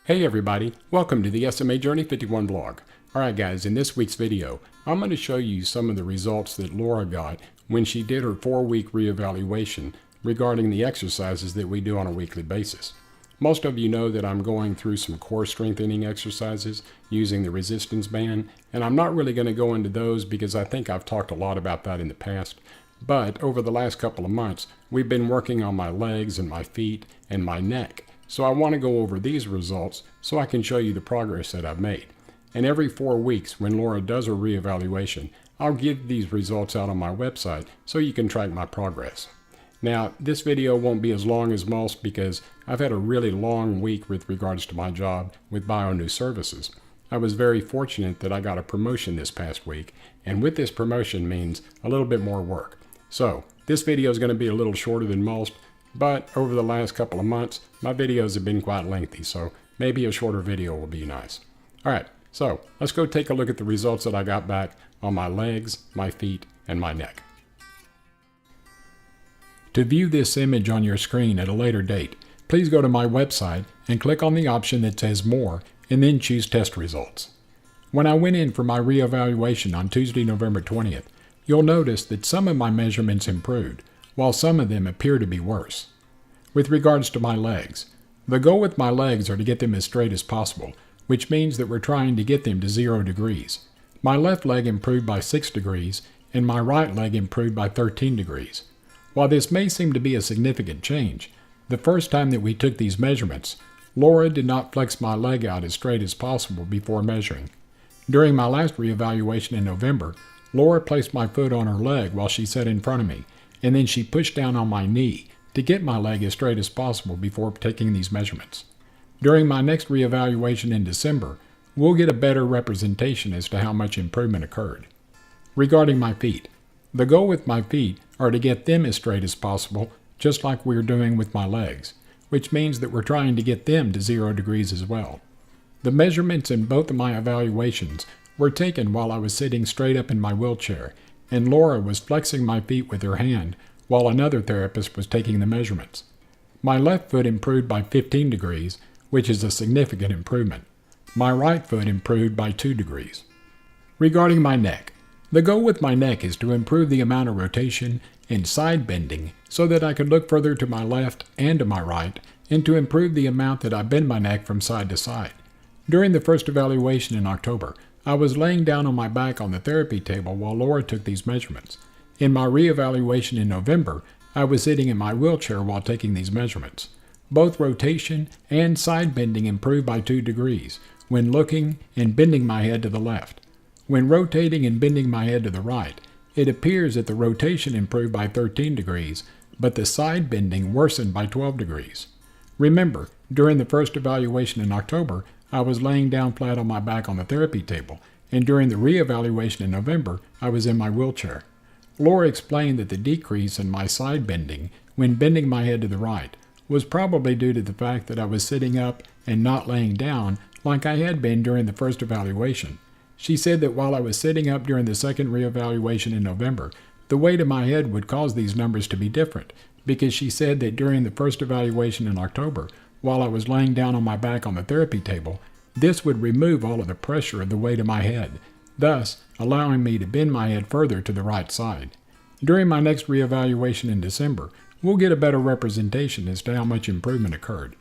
Hey everybody, welcome to the SMA Journey 51 vlog. Alright guys, in this week's video, I'm going to show you some of the results that Laura got when she did her 4-week reevaluation regarding the exercises that we do on a weekly basis. Most of you know that I'm going through some core strengthening exercises using the resistance band, and I'm not really going to go into those because I think I've talked a lot about that in the past. But over the last couple of months, we've been working on my legs and my feet and my neck. So I want to go over these results so I can show you the progress that I've made. And every 4 weeks when Laura does her reevaluation, I'll give these results out on my website so you can track my progress. Now, this video won't be as long as most because I've had a really long week with regards to my job with BioNew Services. I was very fortunate that I got a promotion this past week, and with this promotion means a little bit more work. So, this video is going to be a little shorter than most, but over the last couple of months, my videos have been quite lengthy, so maybe a shorter video will be nice. Alright, so let's go take a look at the results that I got back on my legs, my feet, and my neck. To view this image on your screen at a later date, please go to my website and click on the option that says More, and then choose Test Results. When I went in for my reevaluation on Tuesday, November 20th, you'll notice that some of my measurements improved, while some of them appear to be worse. With regards to my legs, the goal with my legs are to get them as straight as possible, which means that we're trying to get them to 0 degrees. My left leg improved by 6 degrees, and my right leg improved by 13 degrees. While this may seem to be a significant change, the first time that we took these measurements, Laura did not flex my leg out as straight as possible before measuring. During my last reevaluation in November, Laura placed my foot on her leg while she sat in front of me, and then she pushed down on my knee to get my leg as straight as possible before taking these measurements. During my next reevaluation in December, we'll get a better representation as to how much improvement occurred. Regarding my feet, the goal with my feet are to get them as straight as possible, just like we're doing with my legs, which means that we're trying to get them to 0 degrees as well. The measurements in both of my evaluations were taken while I was sitting straight up in my wheelchair, and Laura was flexing my feet with her hand while another therapist was taking the measurements. My left foot improved by 15 degrees, which is a significant improvement. My right foot improved by 2 degrees. Regarding my neck, the goal with my neck is to improve the amount of rotation and side bending so that I could look further to my left and to my right, and to improve the amount that I bend my neck from side to side. During the first evaluation in October, I was laying down on my back on the therapy table while Laura took these measurements. In my reevaluation in November, I was sitting in my wheelchair while taking these measurements. Both rotation and side bending improved by 2 degrees when looking and bending my head to the left. When rotating and bending my head to the right, it appears that the rotation improved by 13 degrees, but the side bending worsened by 12 degrees. Remember, during the first evaluation in October, I was laying down flat on my back on the therapy table, and during the reevaluation in November, I was in my wheelchair. Laura explained that the decrease in my side bending when bending my head to the right was probably due to the fact that I was sitting up and not laying down like I had been during the first evaluation. She said that while I was sitting up during the second reevaluation in November, the weight of my head would cause these numbers to be different, because she said that during the first evaluation in October, while I was laying down on my back on the therapy table, this would remove all of the pressure of the weight of my head, thus allowing me to bend my head further to the right side. During my next reevaluation in December, we'll get a better representation as to how much improvement occurred.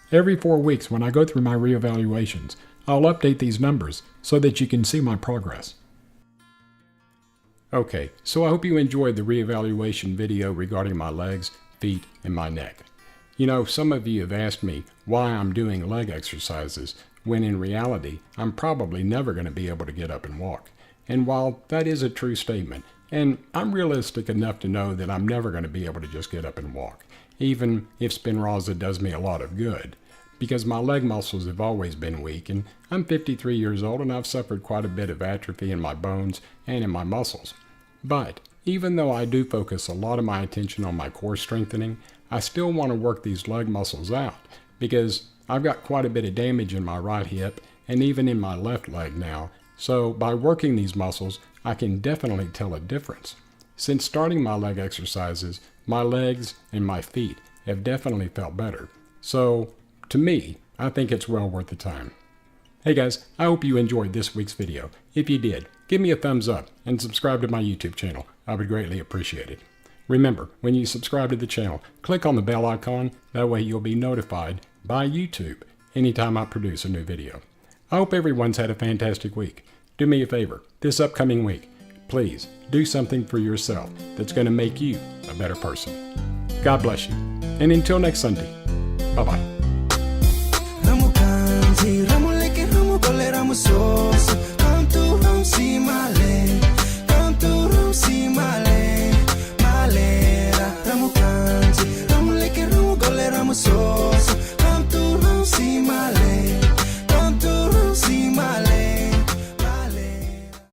Every 4 weeks when I go through my reevaluations, I'll update these numbers so that you can see my progress. Okay, so I hope you enjoyed the reevaluation video regarding my legs, feet, and my neck. You know, some of you have asked me why I'm doing leg exercises, when in reality, I'm probably never going to be able to get up and walk. And while that is a true statement, and I'm realistic enough to know that I'm never going to be able to just get up and walk, even if Spinraza does me a lot of good, because my leg muscles have always been weak, and I'm 53 years old and I've suffered quite a bit of atrophy in my bones and in my muscles. But even though I do focus a lot of my attention on my core strengthening, I still want to work these leg muscles out, because I've got quite a bit of damage in my right hip and even in my left leg now, so by working these muscles, I can definitely tell a difference. Since starting my leg exercises, my legs and my feet have definitely felt better. So, to me, I think it's well worth the time. Hey guys, I hope you enjoyed this week's video. If you did, give me a thumbs up and subscribe to my YouTube channel. I would greatly appreciate it. Remember, when you subscribe to the channel, click on the bell icon. That way you'll be notified by YouTube anytime I produce a new video. I hope everyone's had a fantastic week. Do me a favor, this upcoming week, please do something for yourself that's going to make you a better person. God bless you. And until next Sunday, bye-bye.